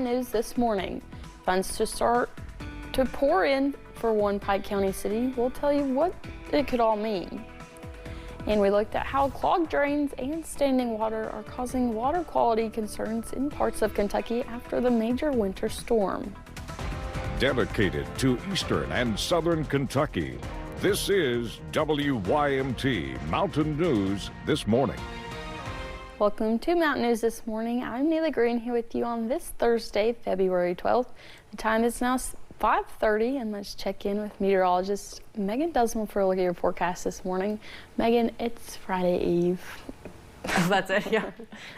News this morning. Funds to start to pour in for one Pike County city. We'll tell you what it could all mean. And we looked at how clogged drains and standing water are causing water quality concerns in parts of Kentucky after the major winter storm. Dedicated to Eastern and Southern Kentucky, this is WYMT Mountain News This Morning. Welcome to Mountain News This Morning. I'm Neely Green here with you on this Thursday, February 12th. The time is now 5:30, and let's check in with meteorologist Megan Dusman for a look at your forecast this morning. Megan, it's Friday Eve. That's it, yeah.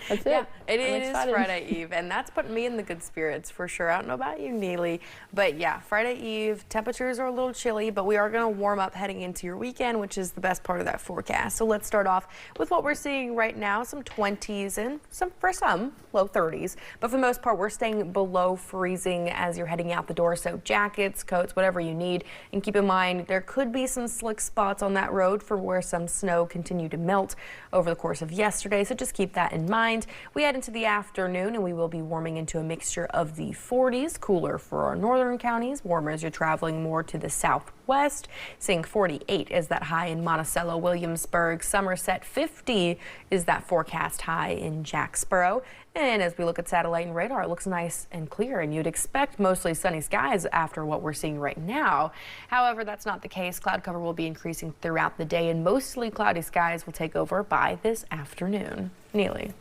That's it. Yeah, it is Friday Eve, and that's putting me in the good spirits for sure. I don't know about you, Neely, but yeah, Friday Eve, temperatures are a little chilly, but we are going to warm up heading into your weekend, which is the best part of that forecast. So let's start off with what we're seeing right now, some 20s and for some low 30s, but for the most part, we're staying below freezing as you're heading out the door. So jackets, coats, whatever you need, and keep in mind there could be some slick spots on that road for where some snow continued to melt over the course of yesterday, so just keep that in mind. We head into the afternoon and we will be warming into a mixture of the 40s, cooler for our northern counties, warmer as you're traveling more to the southwest, seeing 48 is that high in Monticello, Williamsburg, Somerset. 50 is that forecast high in Jacksboro. And as we look at satellite and radar, it looks nice and clear, and you'd expect mostly sunny skies after what we're seeing right now. However, that's not the case. Cloud cover will be increasing throughout the day, and mostly cloudy skies will take over by this afternoon. Neely.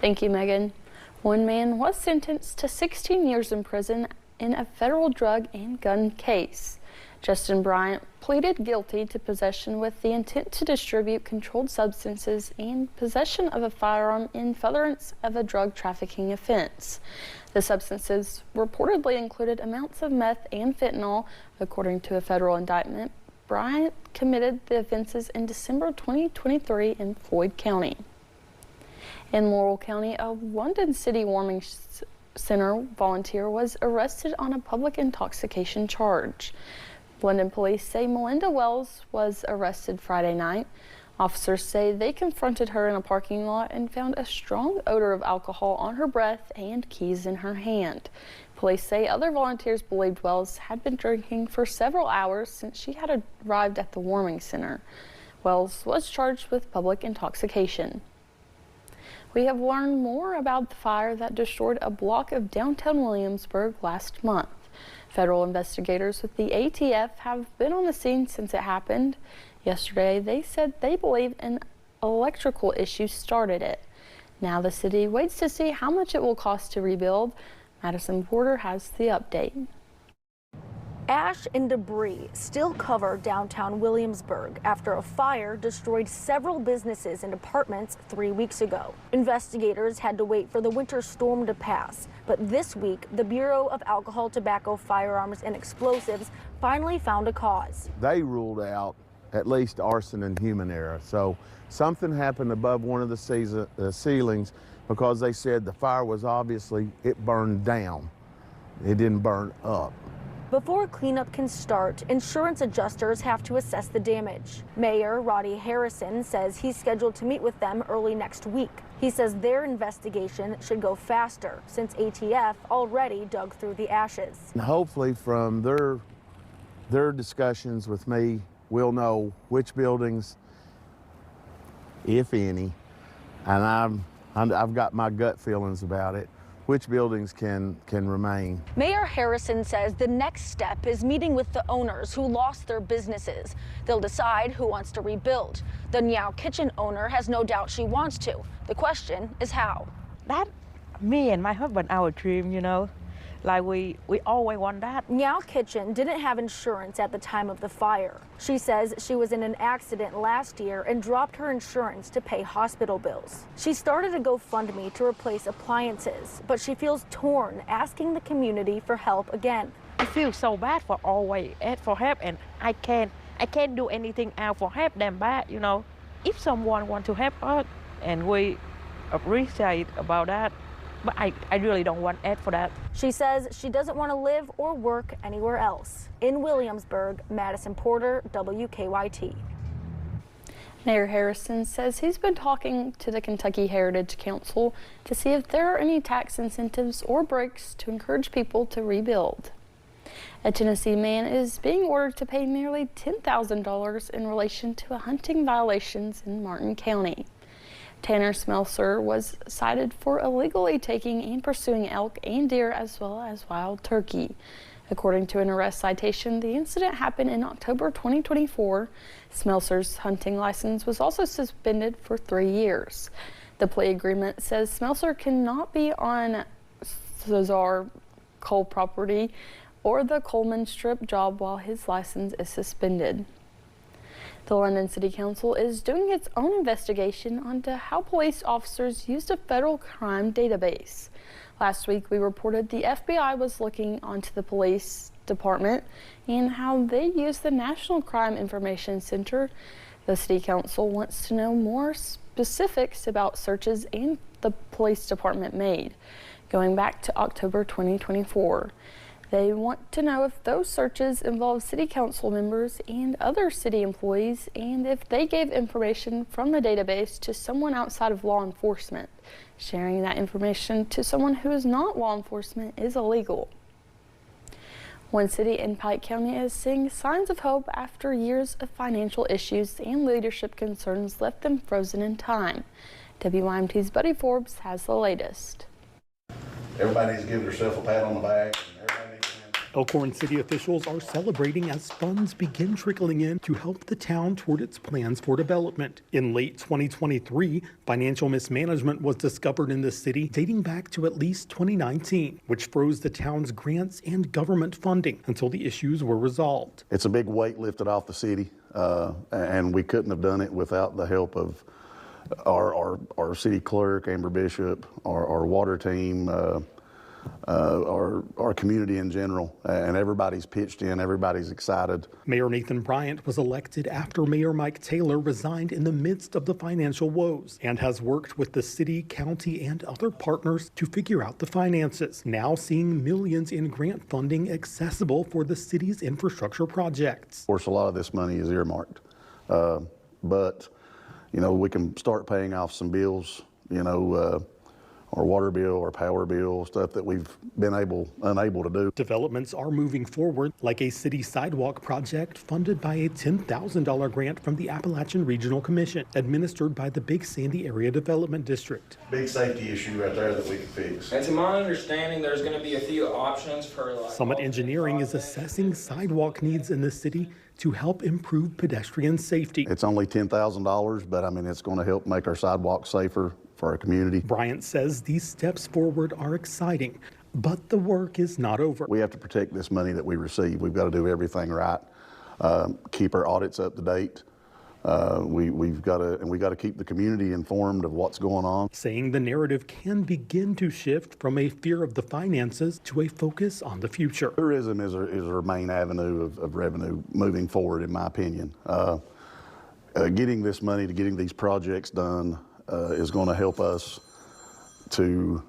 Thank you, Megan. One man was sentenced to 16 years in prison in a federal drug and gun case. Justin Bryant pleaded guilty to possession with the intent to distribute controlled substances and possession of a firearm in furtherance of a drug trafficking offense. The substances reportedly included amounts of meth and fentanyl. According to a federal indictment, Bryant committed the offenses in December 2023 in Floyd County. In Laurel County, a London City Warming Center volunteer was arrested on a public intoxication charge. London police say Melinda Wells was arrested Friday night. Officers say they confronted her in a parking lot and found a strong odor of alcohol on her breath and keys in her hand. Police say other volunteers believed Wells had been drinking for several hours since she had arrived at the warming center. Wells was charged with public intoxication. We have learned more about the fire that destroyed a block of downtown Williamsburg last month. Federal investigators with the ATF have been on the scene since it happened. Yesterday, they said they believe an electrical issue started it. Now the city waits to see how much it will cost to rebuild. Madison Porter has the update. Ash and debris still cover downtown Williamsburg after a fire destroyed several businesses and apartments 3 weeks ago. Investigators had to wait for the winter storm to pass, but this week the Bureau of Alcohol, Tobacco, Firearms, and Explosives finally found a cause. They ruled out at least arson and human error, so something happened above one of the ceilings, because they said the fire was obviously, it burned down. It didn't burn up. Before cleanup can start, insurance adjusters have to assess the damage. Mayor Roddy Harrison says he's scheduled to meet with them early next week. He says their investigation should go faster since ATF already dug through the ashes. And hopefully from their discussions with me, we'll know which buildings, if any, and I've got my gut feelings about it, which buildings can remain. Mayor Harrison says the next step is meeting with the owners who lost their businesses. They'll decide who wants to rebuild. The Meow Kitchen owner has no doubt she wants to. The question is how. That, me and my husband, our dream, you know. Like we always want that. Meow Kitchen didn't have insurance at the time of the fire. She says she was in an accident last year and dropped her insurance to pay hospital bills. She started a GoFundMe to replace appliances, but she feels torn asking the community for help again. I feel so bad for always ask for help, and I can't do anything else for help them back, you know. If someone want to help us, and we appreciate about that, but I really don't want aid for that. She says she doesn't want to live or work anywhere else. In Williamsburg, Madison Porter, WKYT. Mayor Harrison says he's been talking to the Kentucky Heritage Council to see if there are any tax incentives or breaks to encourage people to rebuild. A Tennessee man is being ordered to pay nearly $10,000 in relation to hunting violations in Martin County. Tanner Smelser was cited for illegally taking and pursuing elk and deer as well as wild turkey. According to an arrest citation, the incident happened in October 2024. Smelser's hunting license was also suspended for 3 years. The plea agreement says Smelser cannot be on Cesar coal property or the Coleman Strip job while his license is suspended. The London City Council is doing its own investigation onto how police officers used a federal crime database. Last week, we reported the FBI was looking onto the police department and how they use the National Crime Information Center. The City Council wants to know more specifics about searches and the police department made, going back to October 2024. They want to know if those searches involve city council members and other city employees, and if they gave information from the database to someone outside of law enforcement. Sharing that information to someone who is not law enforcement is illegal. One city in Pike County is seeing signs of hope after years of financial issues and leadership concerns left them frozen in time. WYMT's Buddy Forbes has the latest. Everybody needs to give themselves a pat on the back. Elkhorn city officials are celebrating as funds begin trickling in to help the town toward its plans for development. In late 2023, financial mismanagement was discovered in the city dating back to at least 2019, which froze the town's grants and government funding until the issues were resolved. It's a big weight lifted off the city, and we couldn't have done it without the help of our city clerk, Amber Bishop, our water team, our community in general, and everybody's pitched in, everybody's excited. Mayor Nathan Bryant was elected after Mayor Mike Taylor resigned in the midst of the financial woes and has worked with the city, county, and other partners to figure out the finances, now seeing millions in grant funding accessible for the city's infrastructure projects. Of course, a lot of this money is earmarked, but you know, we can start paying off some bills, our water bill, our power bill, stuff that we've been unable to do. Developments are moving forward, like a city sidewalk project funded by a $10,000 grant from the Appalachian Regional Commission, administered by the Big Sandy Area Development District. Big safety issue right there that we can fix. And to my understanding, there's going to be a few options for Summit Engineering is assessing sidewalk needs in the city to help improve pedestrian safety. It's only $10,000, but I mean, it's going to help make our sidewalks safer for our community. Bryant says these steps forward are exciting, but the work is not over. We have to protect this money that we receive. We've got to do everything right, keep our audits up to date. We've got to keep the community informed of what's going on. Saying the narrative can begin to shift from a fear of the finances to a focus on the future. Tourism is our main avenue of revenue moving forward, in my opinion. Getting this money to getting these projects done is going to help us to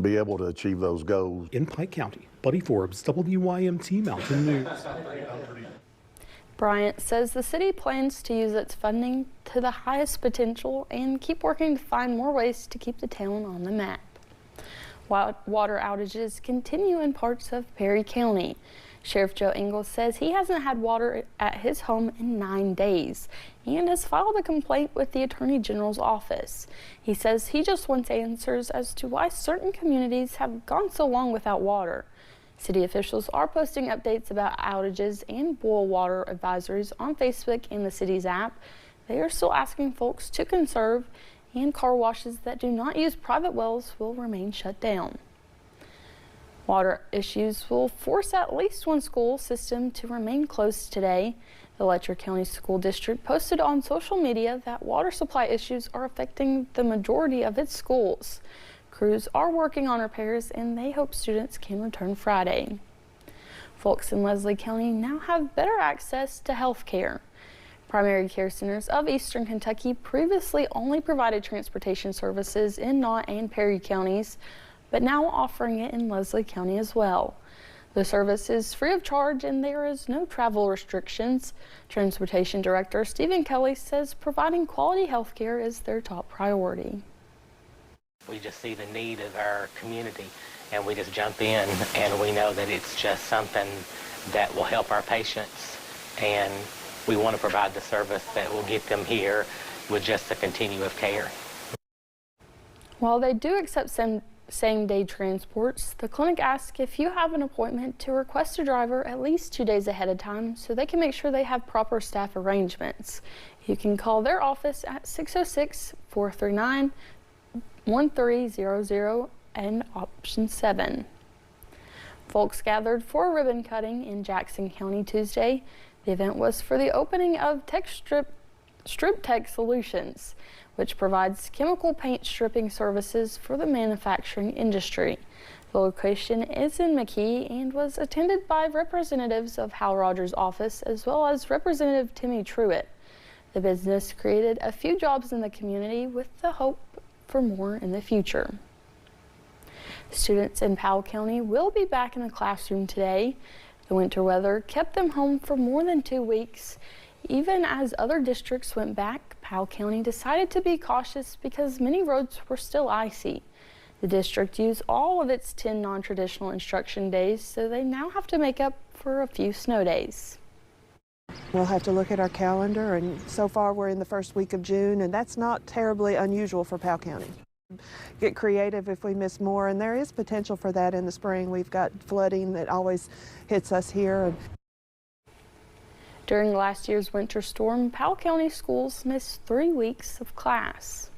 be able to achieve those goals. In Pike County, Buddy Forbes, WYMT Mountain News. Bryant says the city plans to use its funding to the highest potential and keep working to find more ways to keep the town on the map. Water outages continue in parts of Perry County. Sheriff Joe Ingles says he hasn't had water at his home in 9 days and has filed a complaint with the Attorney General's office. He says he just wants answers as to why certain communities have gone so long without water. City officials are posting updates about outages and boil water advisories on Facebook and the city's app. They are still asking folks to conserve, and car washes that do not use private wells will remain shut down. Water issues will force at least one school system to remain closed today. The Letcher County School District posted on social media that water supply issues are affecting the majority of its schools. Crews are working on repairs and they hope students can return Friday. Folks in Leslie County now have better access to health care. Primary care centers of Eastern Kentucky previously only provided transportation services in Knott and Perry counties, but now offering it in Leslie County as well. The service is free of charge and there is no travel restrictions. Transportation Director Stephen Kelly says providing quality health care is their top priority. We just see the need of our community and we just jump in, and we know that it's just something that will help our patients, and we want to provide the service that will get them here with just the continuum of care. While they do accept same-day transports, the clinic asks if you have an appointment to request a driver at least 2 days ahead of time so they can make sure they have proper staff arrangements. You can call their office at 606-439-1300 and option 7. Folks gathered for a ribbon cutting in Jackson County Tuesday. The event was for the opening of Strip Tech Solutions, which provides chemical paint stripping services for the manufacturing industry. The location is in McKee and was attended by representatives of Hal Rogers' office as well as Representative Timmy Truitt. The business created a few jobs in the community with the hope for more in the future. Students in Powell County will be back in the classroom today. The winter weather kept them home for more than 2 weeks. Even as other districts went back, Powell County decided to be cautious because many roads were still icy. The district used all of its 10 non-traditional instruction days, so they now have to make up for a few snow days. We'll have to look at our calendar, and so far we're in the first week of June, and that's not terribly unusual for Powell County. Get creative if we miss more, and there is potential for that in the spring. We've got flooding that always hits us here. During last year's winter storm, Powell County schools missed 3 weeks of class.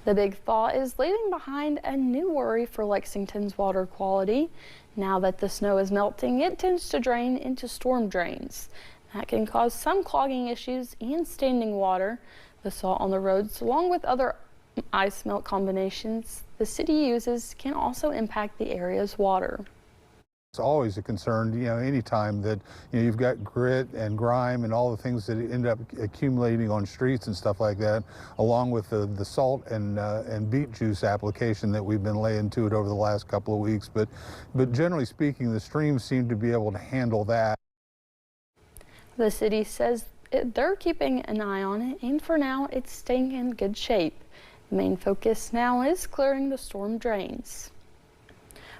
The big thaw is leaving behind a new worry for Lexington's water quality. Now that the snow is melting, it tends to drain into storm drains. That can cause some clogging issues and standing water. The salt on the roads, along with other ice melt combinations the city uses, can also impact the area's water. It's always a concern, anytime that you've got grit and grime and all the things that end up accumulating on streets and stuff like that, along with the salt and beet juice application that we've been laying to it over the last couple of weeks. But generally speaking, the streams seem to be able to handle that. The city says they're keeping an eye on it, and for now, it's staying in good shape. The main focus now is clearing the storm drains.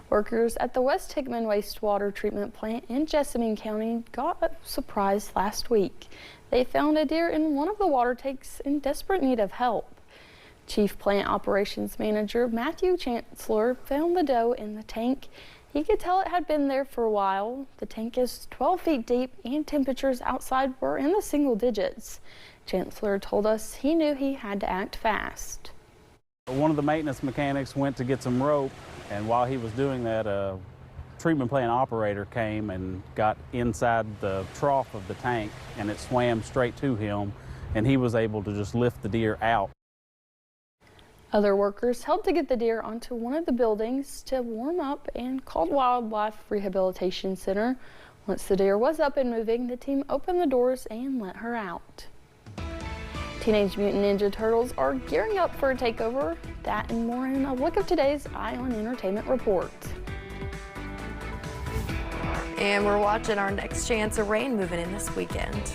Workers at the West Hickman Wastewater Treatment Plant in Jessamine County got a surprise last week. They found a deer in one of the water tanks in desperate need of help. Chief Plant Operations Manager Matthew Chancellor found the doe in the tank. He could tell it had been there for a while. The tank is 12 feet deep and temperatures outside were in the single digits. Chancellor told us he knew he had to act fast. One of the maintenance mechanics went to get some rope, and while he was doing that, a treatment plant operator came and got inside the trough of the tank, and it swam straight to him, and he was able to just lift the deer out. Other workers helped to get the deer onto one of the buildings to warm up and called Wildlife Rehabilitation Center. Once the deer was up and moving, the team opened the doors and let her out. Teenage Mutant Ninja Turtles are gearing up for a takeover. That and more in a look of today's Eye on Entertainment report. And we're watching our next chance of rain moving in this weekend.